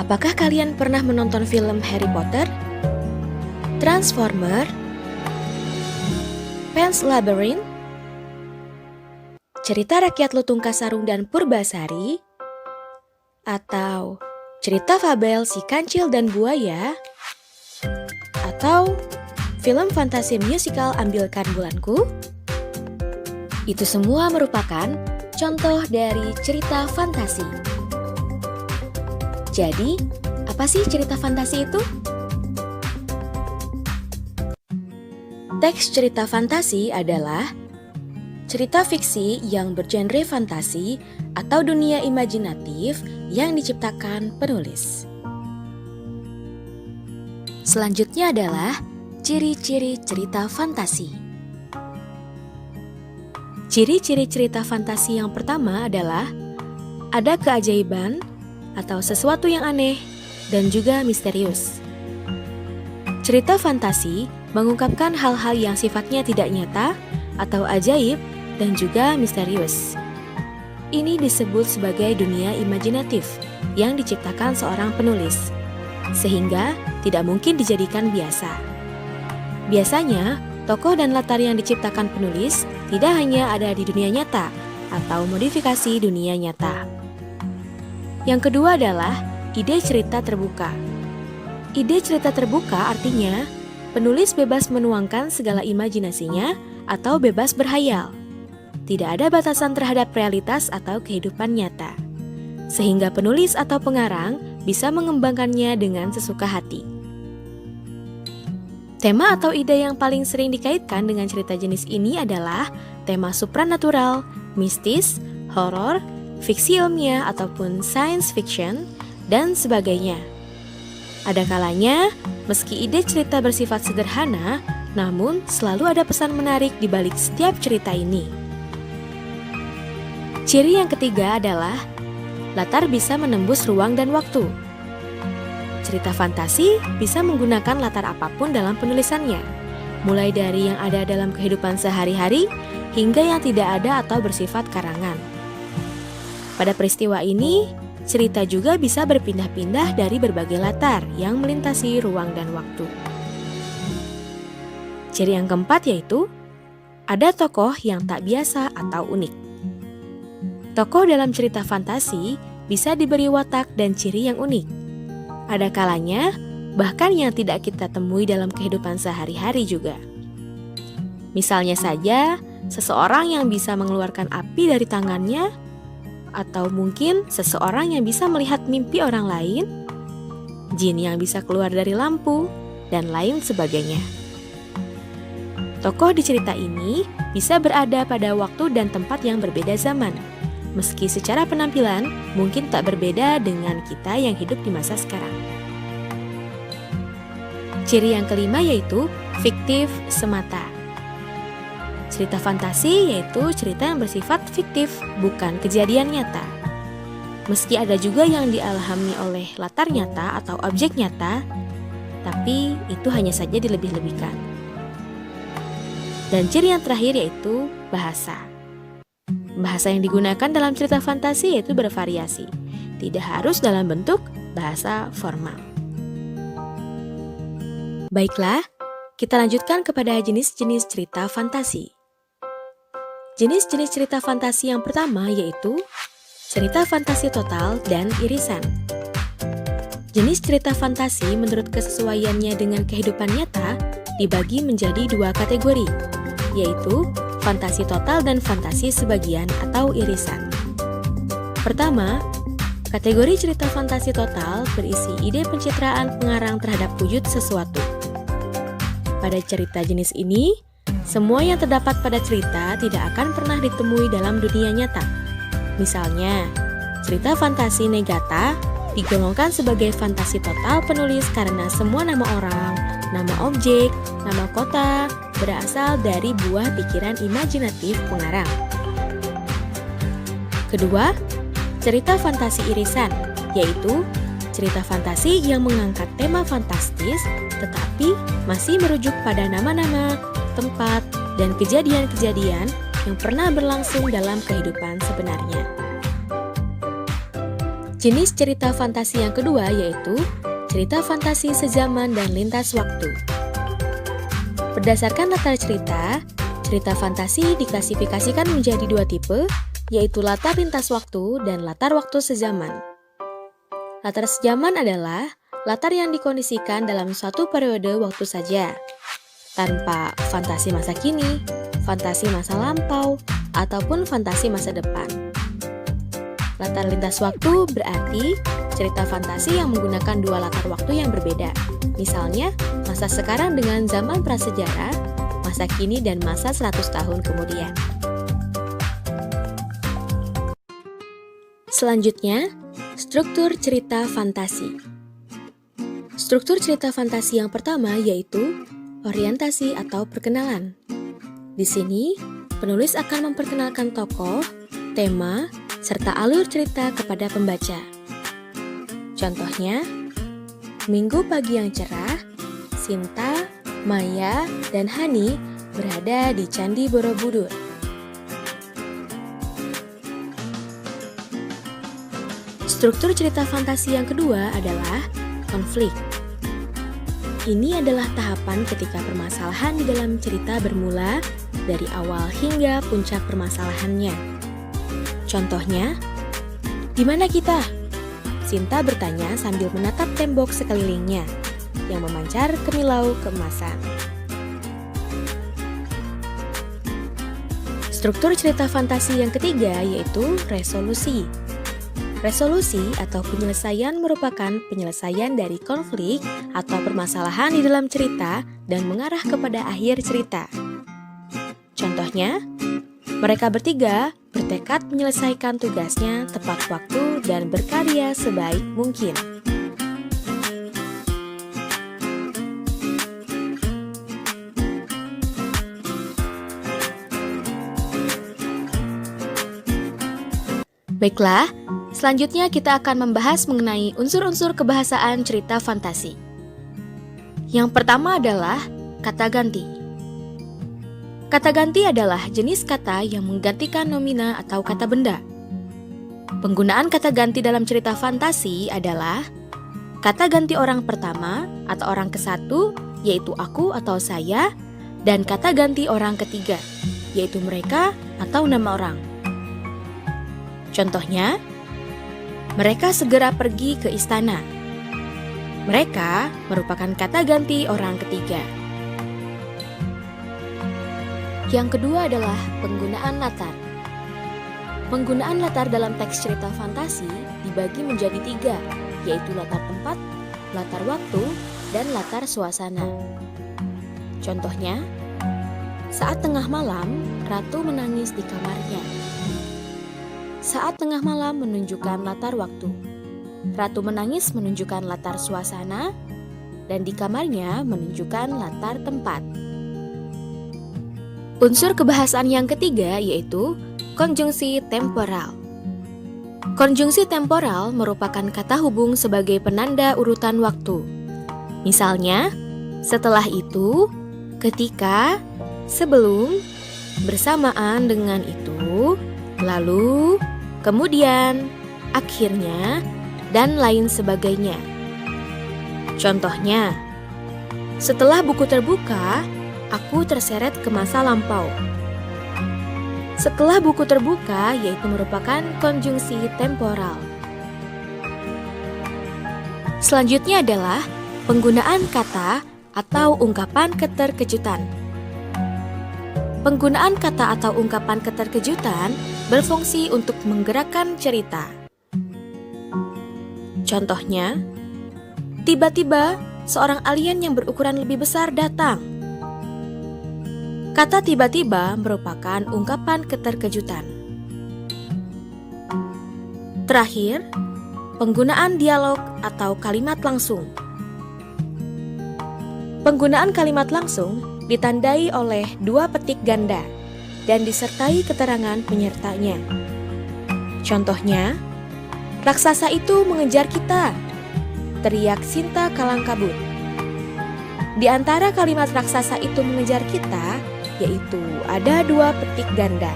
Apakah kalian pernah menonton film Harry Potter, Transformer, Pan's Labyrinth, cerita rakyat Lutung Kasarung dan Purbasari, atau cerita fabel Si Kancil dan Buaya, atau film fantasi musikal Ambilkan Bulanku? Itu semua merupakan contoh dari cerita fantasi. Jadi, apa sih cerita fantasi itu? Teks cerita fantasi adalah cerita fiksi yang bergenre fantasi atau dunia imajinatif yang diciptakan penulis. Selanjutnya adalah ciri-ciri cerita fantasi. Ciri-ciri cerita fantasi yang pertama adalah ada keajaiban atau sesuatu yang aneh dan juga misterius. Cerita fantasi mengungkapkan hal-hal yang sifatnya tidak nyata atau ajaib dan juga misterius. Ini disebut sebagai dunia imajinatif yang diciptakan seorang penulis, sehingga tidak mungkin dijadikan biasa. Biasanya, tokoh dan latar yang diciptakan penulis tidak hanya ada di dunia nyata atau modifikasi dunia nyata. Yang kedua adalah ide cerita terbuka. Ide cerita terbuka artinya penulis bebas menuangkan segala imajinasinya atau bebas berhayal. Tidak ada batasan terhadap realitas atau kehidupan nyata, sehingga penulis atau pengarang bisa mengembangkannya dengan sesuka hati. Tema atau ide yang paling sering dikaitkan dengan cerita jenis ini adalah tema supranatural, mistis, horor, fiksi ilmiah ataupun science fiction, dan sebagainya. Ada kalanya, meski ide cerita bersifat sederhana, namun selalu ada pesan menarik di balik setiap cerita ini. Ciri yang ketiga adalah latar bisa menembus ruang dan waktu. Cerita fantasi bisa menggunakan latar apapun dalam penulisannya, mulai dari yang ada dalam kehidupan sehari-hari hingga yang tidak ada atau bersifat karangan. Pada peristiwa ini, cerita juga bisa berpindah-pindah dari berbagai latar yang melintasi ruang dan waktu. Ciri yang keempat yaitu ada tokoh yang tak biasa atau unik. Tokoh dalam cerita fantasi bisa diberi watak dan ciri yang unik. Ada kalanya, bahkan yang tidak kita temui dalam kehidupan sehari-hari juga. Misalnya saja, seseorang yang bisa mengeluarkan api dari tangannya, atau mungkin seseorang yang bisa melihat mimpi orang lain, jin yang bisa keluar dari lampu, dan lain sebagainya. Tokoh di cerita ini bisa berada pada waktu dan tempat yang berbeda zaman, meski secara penampilan mungkin tak berbeda dengan kita yang hidup di masa sekarang. Ciri yang kelima yaitu fiktif semata. Cerita fantasi yaitu cerita yang bersifat fiktif, bukan kejadian nyata. Meski ada juga yang dialami oleh latar nyata atau objek nyata, tapi itu hanya saja dilebih-lebihkan. Dan ciri yang terakhir yaitu bahasa. Bahasa yang digunakan dalam cerita fantasi yaitu bervariasi, tidak harus dalam bentuk bahasa formal. Baiklah, kita lanjutkan kepada jenis-jenis cerita fantasi. Jenis-jenis cerita fantasi yang pertama yaitu cerita fantasi total dan irisan. Jenis cerita fantasi menurut kesesuaiannya dengan kehidupan nyata dibagi menjadi dua kategori, yaitu fantasi total dan fantasi sebagian atau irisan. Pertama, kategori cerita fantasi total berisi ide pencitraan pengarang terhadap wujud sesuatu. Pada cerita jenis ini, semua yang terdapat pada cerita tidak akan pernah ditemui dalam dunia nyata. Misalnya, cerita fantasi Negata digolongkan sebagai fantasi total penulis karena semua nama orang, nama objek, nama kota berasal dari buah pikiran imajinatif pengarang. Kedua, cerita fantasi irisan, yaitu cerita fantasi yang mengangkat tema fantastis tetapi masih merujuk pada nama-nama, tempat, dan kejadian-kejadian yang pernah berlangsung dalam kehidupan sebenarnya. Jenis cerita fantasi yang kedua yaitu cerita fantasi sezaman dan lintas waktu. Berdasarkan latar cerita, cerita fantasi diklasifikasikan menjadi dua tipe, yaitu latar lintas waktu dan latar waktu sezaman. Latar sezaman adalah latar yang dikondisikan dalam suatu periode waktu saja, tanpa fantasi masa kini, fantasi masa lampau, ataupun fantasi masa depan. Latar lintas waktu berarti cerita fantasi yang menggunakan dua latar waktu yang berbeda. Misalnya, masa sekarang dengan zaman prasejarah, masa kini dan masa 100 tahun kemudian. Selanjutnya, struktur cerita fantasi. Struktur cerita fantasi yang pertama yaitu orientasi atau perkenalan. Di sini, penulis akan memperkenalkan tokoh, tema, serta alur cerita kepada pembaca. Contohnya, Minggu pagi yang cerah, Sinta, Maya, dan Hani berada di Candi Borobudur. Struktur cerita fantasi yang kedua adalah konflik. Ini adalah tahapan ketika permasalahan di dalam cerita bermula dari awal hingga puncak permasalahannya. Contohnya, di mana kita? Sinta bertanya sambil menatap tembok sekelilingnya yang memancar kemilau keemasan. Struktur cerita fantasi yang ketiga yaitu resolusi. Resolusi atau penyelesaian merupakan penyelesaian dari konflik atau permasalahan di dalam cerita dan mengarah kepada akhir cerita. Contohnya, mereka bertiga bertekad menyelesaikan tugasnya tepat waktu dan berkarya sebaik mungkin. Baiklah, selanjutnya kita akan membahas mengenai unsur-unsur kebahasaan cerita fantasi. Yang pertama adalah kata ganti. Kata ganti adalah jenis kata yang menggantikan nomina atau kata benda. Penggunaan kata ganti dalam cerita fantasi adalah kata ganti orang pertama atau orang kesatu, yaitu aku atau saya, dan kata ganti orang ketiga, yaitu mereka atau nama orang. Contohnya, mereka segera pergi ke istana. Mereka merupakan kata ganti orang ketiga. Yang kedua adalah penggunaan latar. Penggunaan latar dalam teks cerita fantasi dibagi menjadi tiga, yaitu latar tempat, latar waktu, dan latar suasana. Contohnya, saat tengah malam, Ratu menangis di kamarnya. Saat tengah malam menunjukkan latar waktu. Ratu menangis menunjukkan latar suasana, dan di kamarnya menunjukkan latar tempat. Unsur kebahasaan yang ketiga yaitu konjungsi temporal. Konjungsi temporal merupakan kata hubung sebagai penanda urutan waktu. Misalnya, setelah itu, ketika, sebelum, bersamaan dengan itu, lalu, kemudian, akhirnya, dan lain sebagainya. Contohnya, setelah buku terbuka, aku terseret ke masa lampau. Setelah buku terbuka yaitu merupakan konjungsi temporal. Selanjutnya adalah penggunaan kata atau ungkapan keterkejutan. Penggunaan kata atau ungkapan keterkejutan berfungsi untuk menggerakkan cerita. Contohnya, tiba-tiba seorang alien yang berukuran lebih besar datang. Kata tiba-tiba merupakan ungkapan keterkejutan. Terakhir, penggunaan dialog atau kalimat langsung. Penggunaan kalimat langsung ditandai oleh dua petik ganda dan disertai keterangan penyertanya. Contohnya, raksasa itu mengejar kita, teriak Sinta kalang kabut. Di antara kalimat raksasa itu mengejar kita, yaitu ada dua petik ganda.